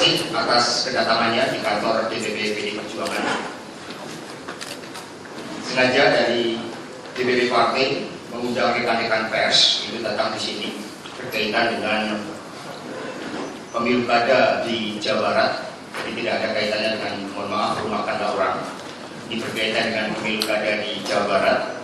kasih atas kedatangannya di kantor DPP PD Perjuangan. Sengaja dari DPP Partai mengundang rekan-rekan pers itu datang di sini berkaitan dengan pemilu kada di Jawa Barat. Jadi tidak ada kaitannya dengan, mohon maaf, rumah tangga orang. Ini berkaitan dengan pemilu kada di Jawa Barat.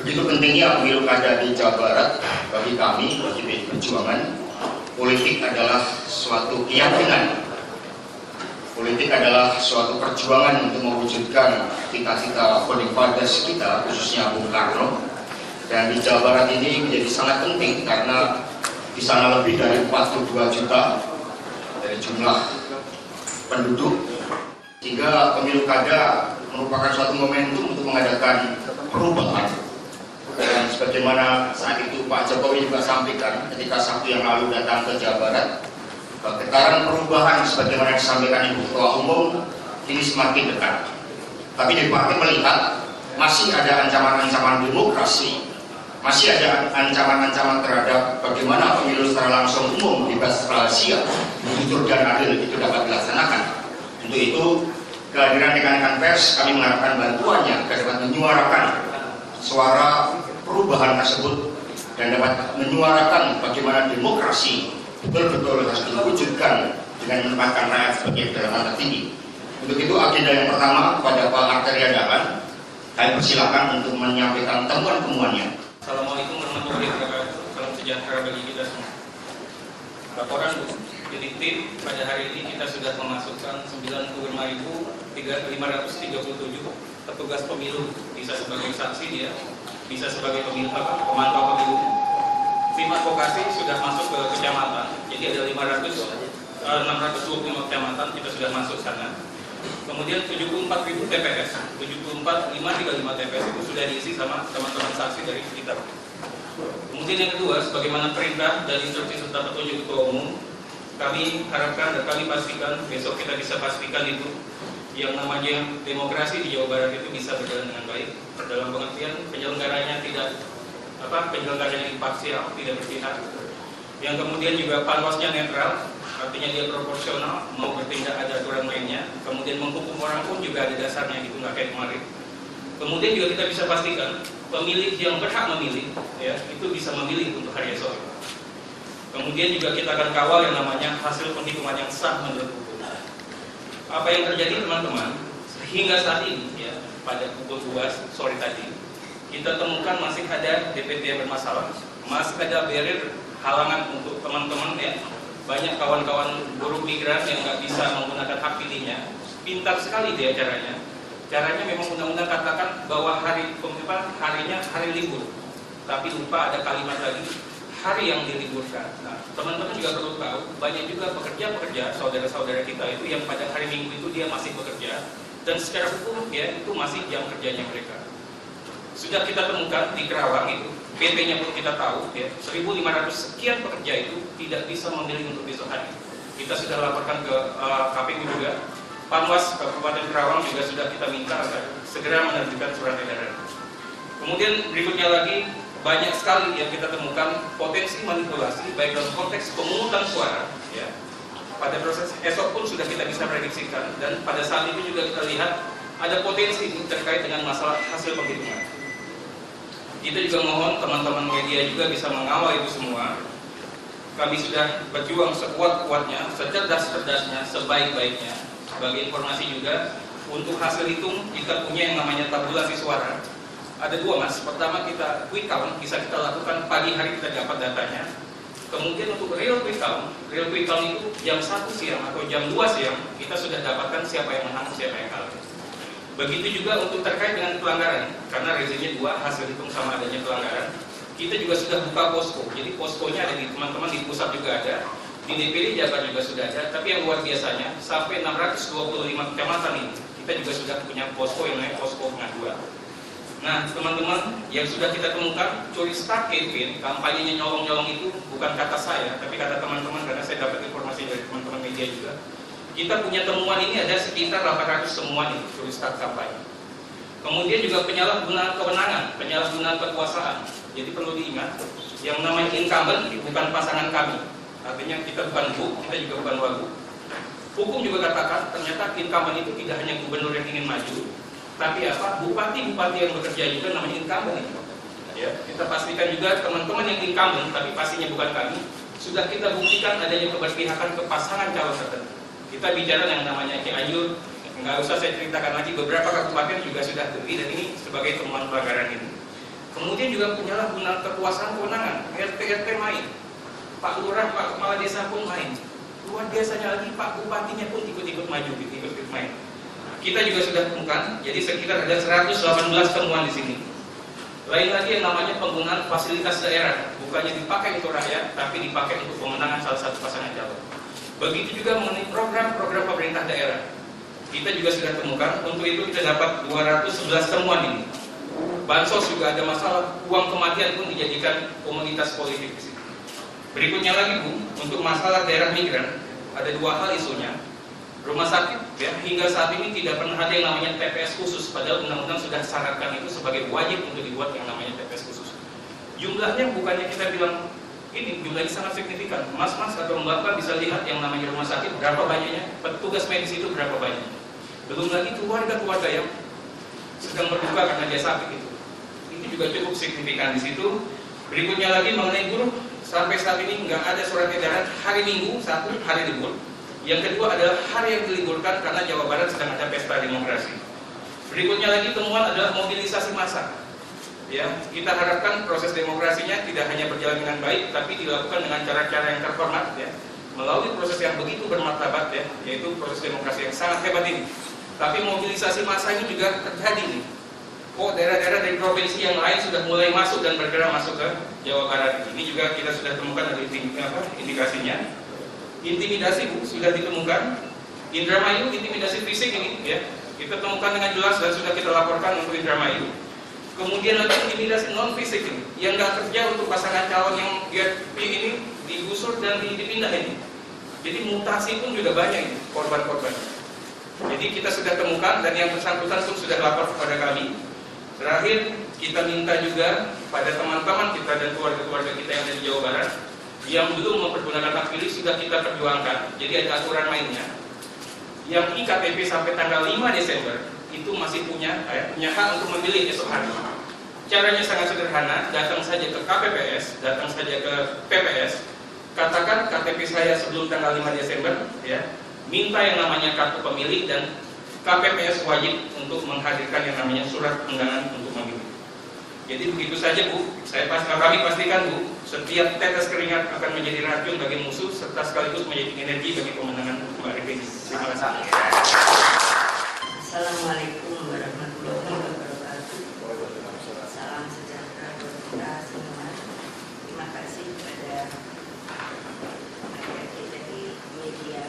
Begitu pentingnya pemilu kada di Jawa Barat bagi kami, bagi PD Perjuangan. Politik adalah suatu keyakinan. Politik adalah suatu perjuangan untuk mewujudkan cita-cita founding fathers kita, khususnya Bung Karno. Dan di Jawa Barat ini menjadi sangat penting karena di sana lebih dari 42 juta dari jumlah penduduk, sehingga pemilu kada merupakan suatu momentum untuk mengadakan perubahan. Dan sebagaimana saat itu Pak Jokowi juga sampaikan ketika Sabtu yang lalu datang ke Jawa Barat, getaran perubahan sebagaimana disampaikan Ibu Ketua Umum ini semakin dekat. Tapi di partai melihat masih ada ancaman-ancaman demokrasi, masih ada ancaman-ancaman terhadap bagaimana pemilu secara langsung umum, bebas, rahasia, jujur dan adil itu dapat dilaksanakan. Untuk itu kehadiran rekan-rekan pers kami mengharapkan bantuannya agar dapat menyuarakan suara perubahan tersebut dan dapat menyuarakan bagaimana demokrasi betul-betul harus diwujudkan dengan menempatkan rakyat sebagai daerah tertinggi. Untuk itu agenda yang pertama kepada Pak Arteria Dahlan, kami persilakan untuk menyampaikan temuan-temuannya. Assalamualaikum warahmatullahi wabarakatuh. Salam sejahtera bagi kita semua. Laporan jadi tim pada hari ini kita sudah memasukkan 95.537 petugas pemilu, bisa sebagai saksi dia, bisa sebagai pemantau pemilu. Tim advokasi sudah masuk ke kecamatan, jadi ada 625 kecamatan kita sudah masuk sana. Kemudian 74.000 TPS, 74.535 TPS itu sudah diisi sama teman-teman saksi dari kita. Kemudian yang kedua, sebagaimana perintah dan instruksi serta petunjuk Ketua Umum, kami harapkan dan kami pastikan, besok kita bisa pastikan itu yang namanya demokrasi di Jawa Barat itu bisa berjalan dengan baik, dalam pengertian penyelenggaranya penyelenggaranya imparsial, tidak berpihak. Yang kemudian juga panwasnya netral, artinya dia proporsional, mau bertindak ada aturan mainnya. Kemudian menghukum orang pun juga ada dasarnya, gitu, nggak kayak kemarin. Kemudian juga kita bisa pastikan pemilih yang berhak memilih, ya, itu bisa memilih untuk hari esok. Kemudian juga kita akan kawal yang namanya hasil penghitungan yang sah menurut hukum. Apa yang terjadi teman-teman hingga saat ini, ya, pada pukul 2 sore tadi, kita temukan masih ada DPT yang bermasalah, masih ada barrier halangan untuk teman-teman, ya. Banyak kawan-kawan buruh migran yang nggak bisa menggunakan hak pilihnya. Pintar sekali dia caranya. Caranya memang undang-undang katakan bahwa harinya hari libur, tapi lupa ada kalimat lagi hari yang diliburkan. Nah, teman-teman juga perlu tahu, banyak juga pekerja-pekerja saudara-saudara kita itu yang pada hari Minggu itu dia masih bekerja, dan secara hukum ya itu masih jam kerjanya mereka. Sudah kita temukan di Kerawang itu, PT-nya pun kita tahu, ya, 1.500 sekian pekerja itu tidak bisa memilih untuk besok hari. Kita sudah laporkan ke KPU juga, Panwas Kabupaten Kerawang juga sudah kita minta agar segera menerbitkan surat edaran. Kemudian berikutnya lagi, banyak sekali yang kita temukan potensi manipulasi, baik dalam konteks pemungutan suara, ya. Pada proses esok pun sudah kita bisa prediksikan, dan pada saat itu juga kita lihat ada potensi terkait dengan masalah hasil penghitungan. Kita juga mohon teman-teman media juga bisa mengawal itu semua. Kami sudah berjuang sekuat-kuatnya, secerdas-cerdasnya, sebaik-baiknya. Sebagai informasi juga, untuk hasil hitung kita punya yang namanya tabulasi suara. Ada dua, Mas. Pertama kita quick count, bisa kita lakukan pagi hari kita dapat datanya. Kemudian untuk real quick count itu jam 1 siang atau jam 2 siang kita sudah dapatkan siapa yang menang, siapa yang kalah. Begitu juga untuk terkait dengan pelanggaran, karena rezimnya dua, hasil hitung sama adanya pelanggaran. Kita juga sudah buka posko, jadi poskonya ada di teman-teman di pusat juga ada, di DPD Jabar juga sudah ada, tapi yang luar biasanya sampai 625 kecamatan ini kita juga sudah punya posko yang namanya posko pengaduan. Nah teman-teman yang sudah kita temukan curi start campaign, kampanyenya nyolong-nyolong itu bukan kata saya, tapi kata teman-teman karena saya dapat informasi dari teman-teman media juga. Kita punya temuan ini ada sekitar 800 temuan ini, curi start kampanye. Kemudian juga penyalahgunaan kewenangan, penyalahgunaan kekuasaan. Jadi perlu diingat, yang namanya incumbent bukan pasangan kami. Artinya kita bukan Bu, kita juga bukan Wagub. Hukum juga katakan ternyata incumbent itu tidak hanya gubernur yang ingin maju, tapi apa, bupati-bupati yang bekerja juga namanya incumbent itu. Ya, kita pastikan juga teman-teman yang incumbent, tapi pastinya bukan kami, sudah kita buktikan adanya keberpihakan ke pasangan calon tertentu. Kita bicara yang namanya Cianjur, nggak usah saya ceritakan lagi, beberapa kabupaten juga sudah terbukti dan ini sebagai temuan pelanggaran ini. Kemudian juga penyalahgunaan kekuasaan kewenangan, RT main, Pak Lurah, Pak Kepala Desa pun main. Luar biasanya lagi Pak Bupatinya pun ikut-ikut maju, ikut-ikut main. Kita juga sudah temukan, jadi sekitar ada 118 temuan di sini. Lain lagi yang namanya penggunaan fasilitas daerah, bukannya dipakai untuk rakyat, tapi dipakai untuk pemenangan salah satu pasangan calon. Begitu juga mengenai program-program pemerintah daerah. Kita juga sudah temukan, untuk itu kita dapat 211 temuan ini. Bansos juga ada masalah, uang kematian pun dijadikan komoditas politik di sini. Berikutnya lagi Bu, untuk masalah daerah migran, ada dua hal isunya. Rumah sakit, ya, hingga saat ini tidak pernah ada yang namanya TPS khusus, padahal undang-undang sudah syaratkan itu sebagai wajib untuk dibuat yang namanya TPS khusus. Jumlahnya bukannya kita bilang ini jumlahnya sangat signifikan. Mas-mas atau mbak-mbak bisa lihat yang namanya rumah sakit berapa banyaknya, petugas medis itu berapa banyak. Belum lagi keluarga-keluarga yang sedang berduka karena dia sakit itu. Ini juga cukup signifikan di situ. Berikutnya lagi mengenai buruh, sampai saat ini nggak ada surat edaran hari Minggu, satu hari libur. Yang kedua adalah hari yang diliburkan karena Jawa Barat sedang ada pesta demokrasi. Berikutnya lagi temuan adalah mobilisasi massa. Ya, kita harapkan proses demokrasinya tidak hanya berjalan dengan baik, tapi dilakukan dengan cara-cara yang terhormat, ya, melalui proses yang begitu bermartabat, ya, yaitu proses demokrasi yang sangat hebat ini. Tapi mobilisasi massa ini juga terjadi nih. Oh, daerah-daerah dari provinsi yang lain sudah mulai masuk dan bergerak masuk ke Jawa Barat. Ini juga kita sudah temukan dari indikasinya. Intimidasi Bu, sudah ditemukan. Indramayu, intimidasi fisik ini, ya, kita temukan dengan jelas dan sudah kita laporkan untuk Indramayu. Kemudian lagi intimidasi non fisik ini, yang nggak kerja untuk pasangan calon yang dia ini digusur dan dipindah ini. Jadi mutasi pun juga banyak ini korban-korban. Jadi kita sudah temukan dan yang bersangkutan pun sudah lapor kepada kami. Terakhir kita minta juga pada teman-teman kita dan keluarga-keluarga kita yang ada di Jawa Barat yang belum mempergunakan hak pilih sudah kita perjuangkan. Jadi ada aturan mainnya. Yang IKTP sampai tanggal 5 Desember itu masih punya hak untuk memilih esok hari. Caranya sangat sederhana, datang saja ke KPPS, datang saja ke PPS, katakan KTP saya sebelum tanggal 5 Desember, ya, minta yang namanya kartu pemilih dan KPPS wajib untuk menghadirkan yang namanya surat undangan untuk memilih. Jadi begitu saja Bu, kami pastikan Bu, setiap tetes keringat akan menjadi racun bagi musuh serta sekaligus menjadi energi bagi kemenangan Mbak Rifki. Terima kasih. Assalamualaikum warahmatullahi wabarakatuh. Salam sejahtera buat kita semua. Terima kasih kepada adik-adik dari media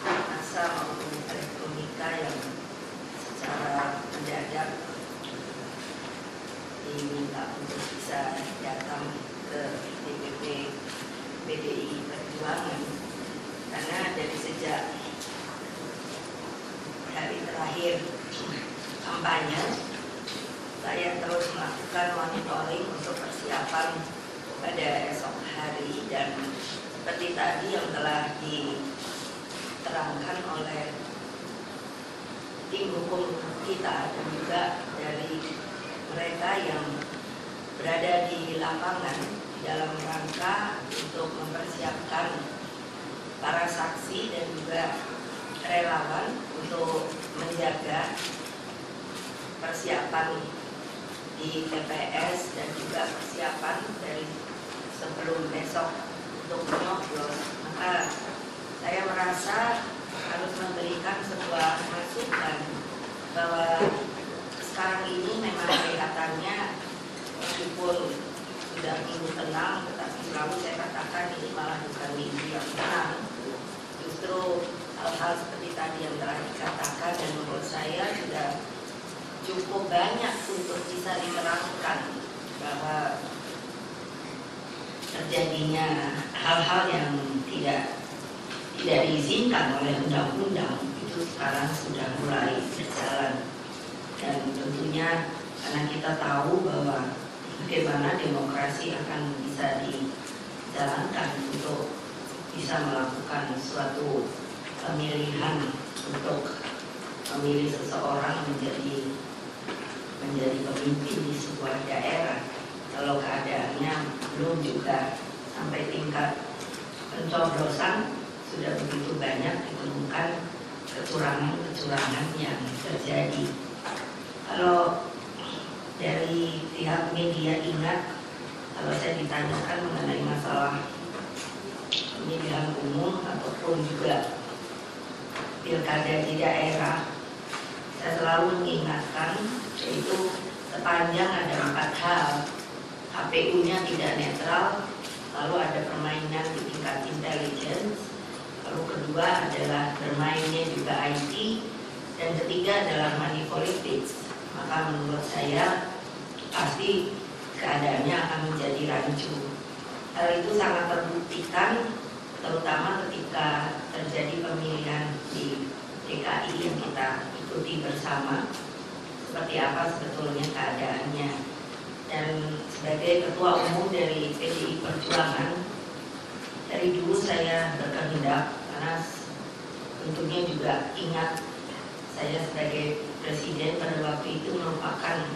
massa maupun elektronika yang secara mendadak diminta untuk bisa datang ke DPP PDI Perjuangan, karena dari sejak hari terakhir kampanye saya terus melakukan monitoring untuk persiapan pada esok hari, dan seperti tadi yang telah diterangkan oleh tim hukum kita dan juga dari mereka yang berada di lapangan dalam rangka untuk mempersiapkan para saksi dan juga relawan untuk menjaga persiapan di TPS dan juga persiapan dari sebelum besok untuk menyoblos. Maka saya merasa harus memberikan sebuah masukan bahwa sekarang ini memang kelihatannya meskipun sudah minggu tenang, tetapi selalu saya katakan ini malah bukan minggu yang tenang. Justru hal-hal seperti tadi yang telah dikatakan dan menurut saya sudah cukup banyak untuk bisa diterangkan bahwa terjadinya hal-hal yang tidak diizinkan oleh undang-undang itu sekarang sudah mulai berjalan. Dan tentunya karena kita tahu bahwa bagaimana demokrasi akan bisa dijalankan untuk bisa melakukan suatu pemilihan untuk memilih seseorang menjadi pemimpin di sebuah daerah kalau keadaannya belum juga sampai tingkat pencoblosan sudah begitu banyak ditemukan kecurangan yang terjadi. Kalau dari pihak media ingat, kalau saya ditanyakan mengenai masalah pemilihan umum ataupun juga pilkada di daerah, saya selalu mengingatkan yaitu sepanjang ada 4 hal. KPU-nya tidak netral, lalu ada permainan di tingkat intelligence, lalu kedua adalah bermainnya juga IT, dan ketiga adalah money politics. Maka menurut saya pasti keadaannya akan menjadi rancu. Hal itu sangat terbuktikan terutama ketika terjadi pemilihan di DKI yang kita ikuti bersama, seperti apa sebetulnya keadaannya. Dan sebagai ketua umum dari PDI Perjuangan, dari dulu saya berkehendak, karena tentunya juga ingat saya sebagai presiden pada waktu itu merupakan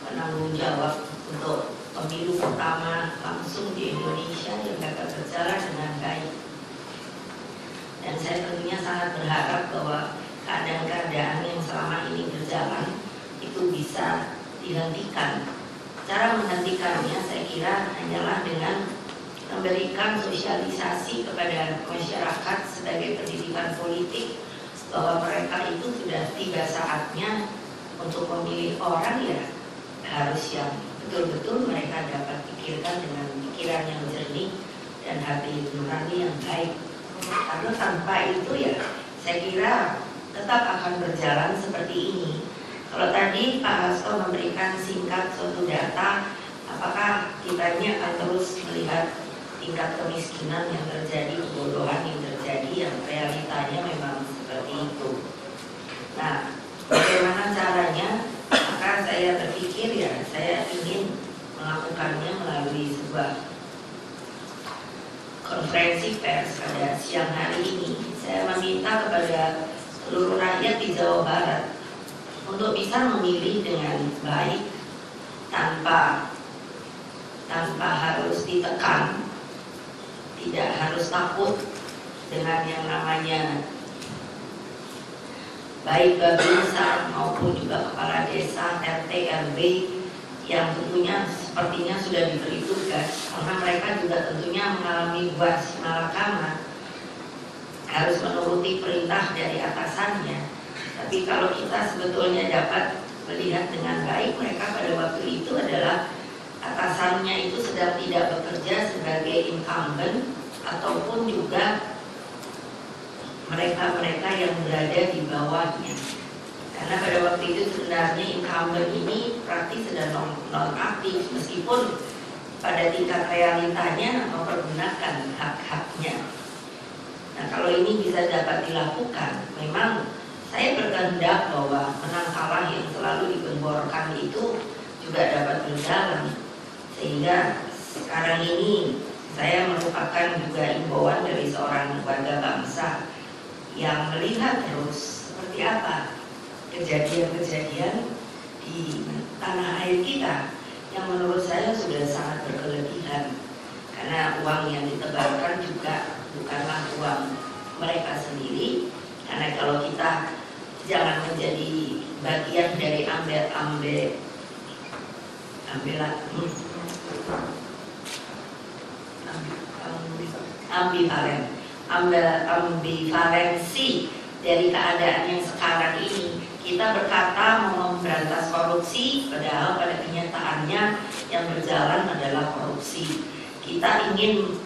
penanggung jawab untuk pemilu pertama langsung di Indonesia yang dapat berjalan dengan baik. Dan saya tentunya sangat berharap bahwa keadaan-keadaan yang selama ini berjalan itu bisa dihentikan. Cara menghentikannya saya kira hanyalah dengan memberikan sosialisasi kepada masyarakat sebagai pendidikan politik bahwa mereka itu sudah tiba saatnya untuk memilih orang ya harus yang betul-betul mereka dapat pikirkan dengan pikiran yang jernih dan hati nurani yang baik. Karena tanpa itu ya saya kira tetap akan berjalan seperti ini. Kalau tadi Pak Hasto memberikan singkat suatu data, apakah kita ini akan terus melihat tingkat kemiskinan yang terjadi, kebodohan yang terjadi, yang realitanya memang seperti itu. Nah, bagaimana caranya? Maka saya berpikir ya, saya ingin melakukannya melalui sebuah konferensi pers pada siang hari ini. Saya meminta kepada seluruh rakyat di Jawa Barat untuk bisa memilih dengan baik tanpa harus ditekan, tidak harus takut dengan yang namanya baik babinsa maupun juga kepala desa, RT, RW yang tentunya sepertinya sudah diberi tugas karena mereka juga tentunya mengalami buas malakama, harus menuruti perintah dari atasannya. Tapi kalau kita sebetulnya dapat melihat dengan baik, mereka pada waktu itu adalah atasannya itu sedang tidak bekerja sebagai incumbent ataupun juga mereka-mereka yang berada di bawahnya. Karena pada waktu itu sebenarnya incumbent ini praktis sedang non-aktif meskipun pada tingkat realitanya mempergunakan hak-haknya. Nah kalau ini bisa dapat dilakukan, memang saya berkehendak bahwa menang kalah yang selalu digemborkan itu juga dapat berjalan. Sehingga sekarang ini saya merupakan juga imbauan dari seorang warga bangsa yang melihat terus seperti apa kejadian-kejadian di tanah air kita yang menurut saya sudah sangat berkelebihan. Karena uang yang ditebarkan juga bukanlah uang mereka sendiri. Karena kalau kita jangan menjadi bagian dari ambivalensi dari keadaan yang sekarang ini. Kita berkata mau memberantas korupsi, padahal pada kenyataannya yang berjalan adalah korupsi. Kita ingin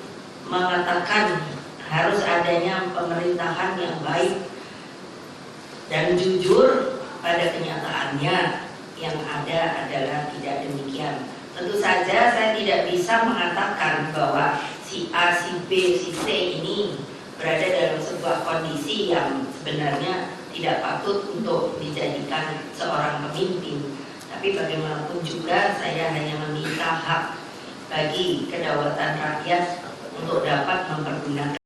mengatakan harus adanya pemerintahan yang baik dan jujur, pada kenyataannya yang ada adalah tidak demikian. Tentu saja saya tidak bisa mengatakan bahwa si A, si B, si C ini berada dalam sebuah kondisi yang sebenarnya tidak patut untuk dijadikan seorang pemimpin. Tapi bagaimanapun juga saya hanya meminta hak bagi kedaulatan rakyat untuk dapat mempergunakan